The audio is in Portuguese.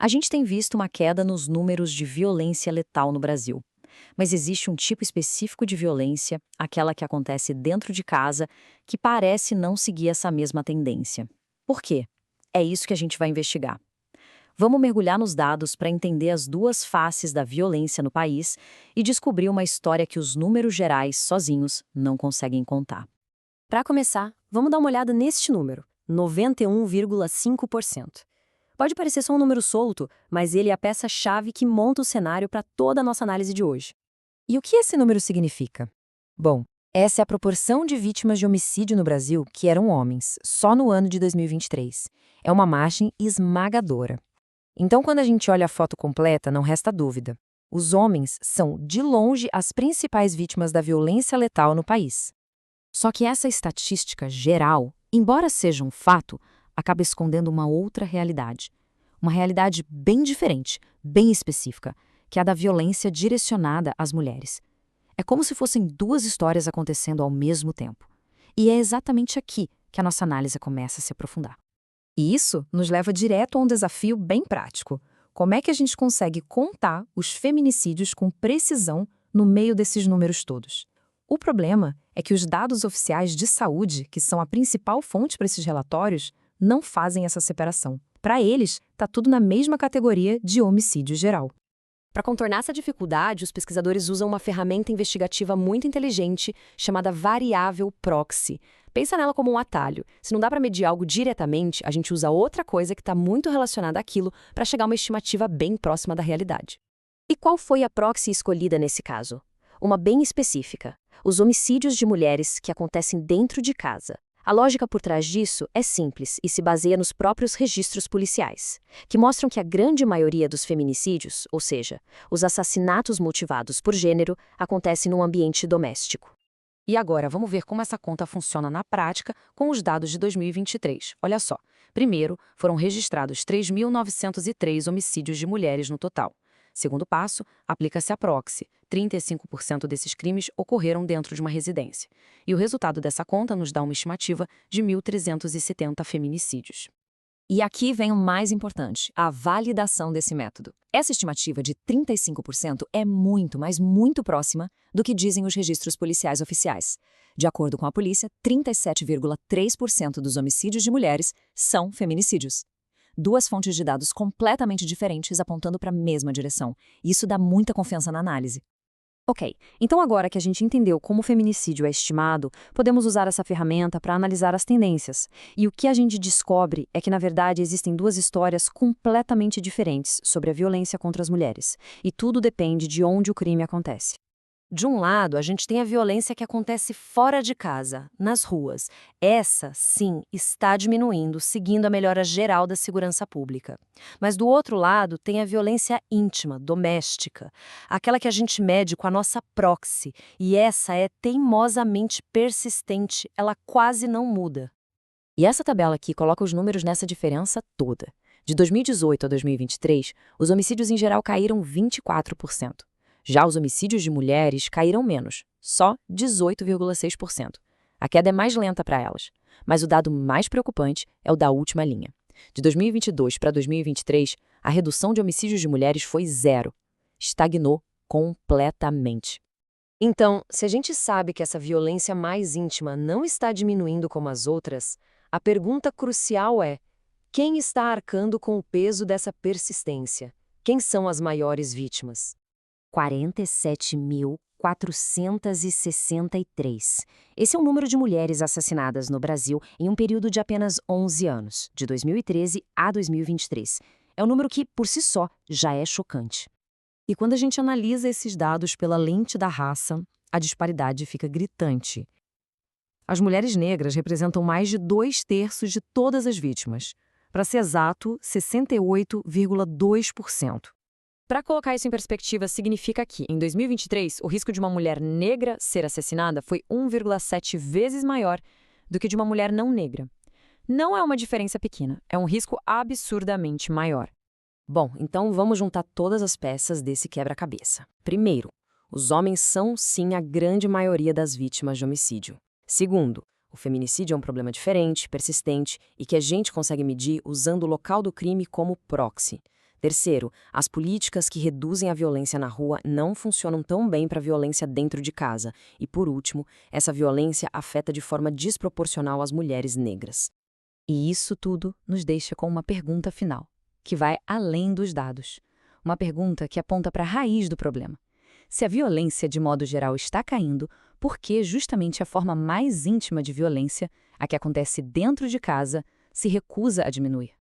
A gente tem visto uma queda nos números de violência letal no Brasil. Mas existe um tipo específico de violência, aquela que acontece dentro de casa, que parece não seguir essa mesma tendência. Por quê? É isso que a gente vai investigar. Vamos mergulhar nos dados para entender as duas faces da violência no país e descobrir uma história que os números gerais, sozinhos, não conseguem contar. Para começar, vamos dar uma olhada neste número, 91,5%. Pode parecer só um número solto, mas ele é a peça-chave que monta o cenário para toda a nossa análise de hoje. E o que esse número significa? Bom, essa é a proporção de vítimas de homicídio no Brasil que eram homens, só no ano de 2023. É uma margem esmagadora. Então, quando a gente olha a foto completa, não resta dúvida. Os homens são, de longe, as principais vítimas da violência letal no país. Só que essa estatística geral, embora seja um fato, acaba escondendo uma outra realidade. Uma realidade bem diferente, bem específica, que é a da violência direcionada às mulheres. É como se fossem duas histórias acontecendo ao mesmo tempo. E é exatamente aqui que a nossa análise começa a se aprofundar. E isso nos leva direto a um desafio bem prático. Como é que a gente consegue contar os feminicídios com precisão no meio desses números todos? O problema é que os dados oficiais de saúde, que são a principal fonte para esses relatórios, não fazem essa separação. Para eles, está tudo na mesma categoria de homicídio geral. Para contornar essa dificuldade, os pesquisadores usam uma ferramenta investigativa muito inteligente chamada variável proxy. Pensa nela como um atalho. Se não dá para medir algo diretamente, a gente usa outra coisa que está muito relacionada àquilo para chegar a uma estimativa bem próxima da realidade. E qual foi a proxy escolhida nesse caso? Uma bem específica: os homicídios de mulheres que acontecem dentro de casa. A lógica por trás disso é simples e se baseia nos próprios registros policiais, que mostram que a grande maioria dos feminicídios, ou seja, os assassinatos motivados por gênero, acontecem num ambiente doméstico. E agora, vamos ver como essa conta funciona na prática com os dados de 2023. Olha só. Primeiro, foram registrados 3.903 homicídios de mulheres no total. Segundo passo, aplica-se a proxy. 35% desses crimes ocorreram dentro de uma residência. E o resultado dessa conta nos dá uma estimativa de 1.370 feminicídios. E aqui vem o mais importante, a validação desse método. Essa estimativa de 35% é muito, mas muito próxima do que dizem os registros policiais oficiais. De acordo com a polícia, 37,3% dos homicídios de mulheres são feminicídios. Duas fontes de dados completamente diferentes apontando para a mesma direção. Isso dá muita confiança na análise. Ok, então agora que a gente entendeu como o feminicídio é estimado, podemos usar essa ferramenta para analisar as tendências. E o que a gente descobre é que, na verdade, existem duas histórias completamente diferentes sobre a violência contra as mulheres. E tudo depende de onde o crime acontece. De um lado, a gente tem a violência que acontece fora de casa, nas ruas. Essa, sim, está diminuindo, seguindo a melhora geral da segurança pública. Mas do outro lado, tem a violência íntima, doméstica, aquela que a gente mede com a nossa proxy, e essa é teimosamente persistente, ela quase não muda. E essa tabela aqui coloca os números nessa diferença toda. De 2018 a 2023, os homicídios em geral caíram 24%. Já os homicídios de mulheres caíram menos, só 18,6%. A queda é mais lenta para elas, mas o dado mais preocupante é o da última linha. De 2022 para 2023, a redução de homicídios de mulheres foi zero. Estagnou completamente. Então, se a gente sabe que essa violência mais íntima não está diminuindo como as outras, a pergunta crucial é: quem está arcando com o peso dessa persistência? Quem são as maiores vítimas? 47.463. Esse é o número de mulheres assassinadas no Brasil em um período de apenas 11 anos, de 2013 a 2023. É um número que, por si só, já é chocante. E quando a gente analisa esses dados pela lente da raça, a disparidade fica gritante. As mulheres negras representam mais de 2/3 de todas as vítimas. Para ser exato, 68,2%. Para colocar isso em perspectiva, significa que, em 2023, o risco de uma mulher negra ser assassinada foi 1,7 vezes maior do que de uma mulher não negra. Não é uma diferença pequena, é um risco absurdamente maior. Bom, então vamos juntar todas as peças desse quebra-cabeça. Primeiro, os homens são, sim, a grande maioria das vítimas de homicídio. Segundo, o feminicídio é um problema diferente, persistente e que a gente consegue medir usando o local do crime como proxy. Terceiro, as políticas que reduzem a violência na rua não funcionam tão bem para a violência dentro de casa. E, por último, essa violência afeta de forma desproporcional as mulheres negras. E isso tudo nos deixa com uma pergunta final, que vai além dos dados. Uma pergunta que aponta para a raiz do problema. Se a violência, de modo geral, está caindo, por que justamente a forma mais íntima de violência, a que acontece dentro de casa, se recusa a diminuir?